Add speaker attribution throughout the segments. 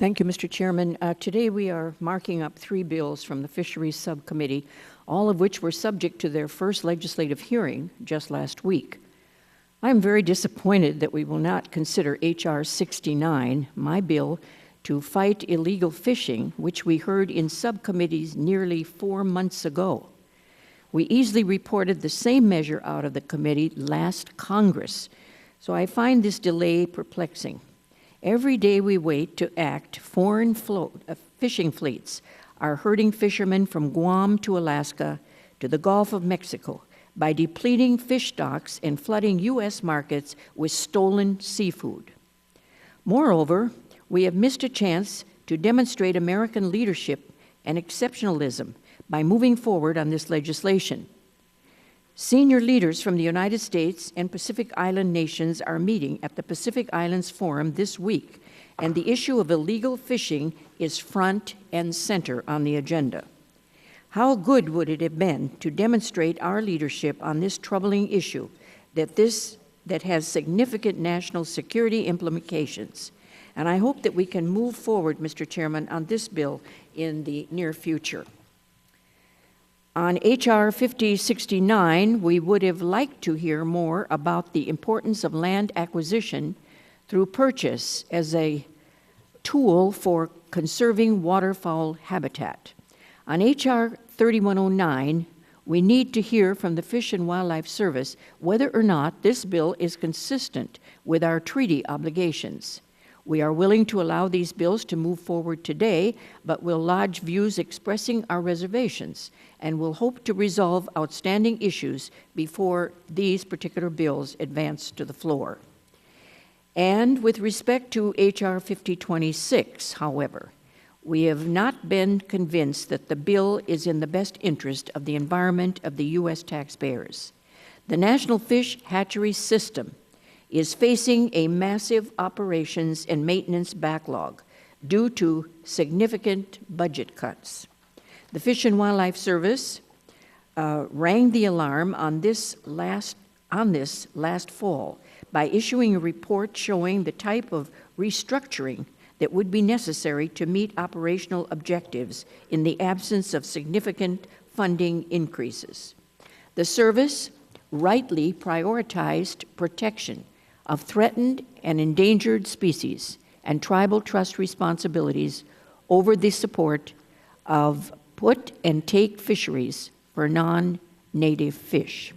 Speaker 1: Thank you, Mr. Chairman. Today we are marking up 3 bills from the Fisheries Subcommittee, all of which were subject to their first legislative hearing just last week. I am very disappointed that we will not consider H.R. 69, my bill to fight illegal fishing, which we heard in subcommittees nearly 4 months ago. We easily reported the same measure out of the committee last Congress, so I find this delay perplexing. Every day we wait to act, foreign fishing fleets are herding fishermen from Guam to Alaska to the Gulf of Mexico by depleting fish stocks and flooding U.S. markets with stolen seafood. Moreover, we have missed a chance to demonstrate American leadership and exceptionalism by moving forward on this legislation. Senior leaders from the United States and Pacific Island nations are meeting at the Pacific Islands Forum this week, and the issue of illegal fishing is front and center on the agenda. How good would it have been to demonstrate our leadership on this troubling issue that has significant national security implications? And I hope that we can move forward, Mr. Chairman, on this bill in the near future. On H.R. 5069, we would have liked to hear more about the importance of land acquisition through purchase as a tool for conserving waterfowl habitat. On H.R. 3109, we need to hear from the Fish and Wildlife Service whether or not this bill is consistent with our treaty obligations. We are willing to allow these bills to move forward today, but will lodge views expressing our reservations and will hope to resolve outstanding issues before these particular bills advance to the floor. And with respect to H.R. 5026, however, we have not been convinced that the bill is in the best interest of the environment of the U.S. taxpayers. The National Fish Hatchery System is facing a massive operations and maintenance backlog due to significant budget cuts. The Fish and Wildlife Service rang the alarm on this last fall by issuing a report showing the type of restructuring that would be necessary to meet operational objectives in the absence of significant funding increases. The service rightly prioritized protection of threatened and endangered species and tribal trust responsibilities over the support of put and take fisheries for non-native fish.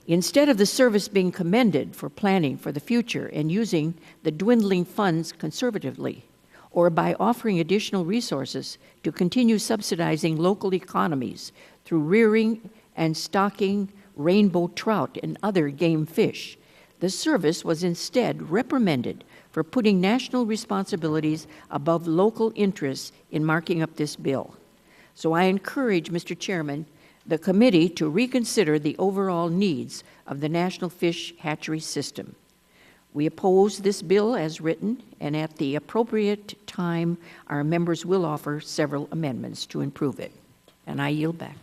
Speaker 1: Instead of the service being commended for planning for the future and using the dwindling funds conservatively, or by offering additional resources to continue subsidizing local economies through rearing and stocking rainbow trout and other game fish, the service was instead reprimanded for putting national responsibilities above local interests in marking up this bill. So I encourage, Mr. Chairman, the committee to reconsider the overall needs of the National Fish Hatchery System. We oppose this bill as written, and at the appropriate time, our members will offer several amendments to improve it. And I yield back.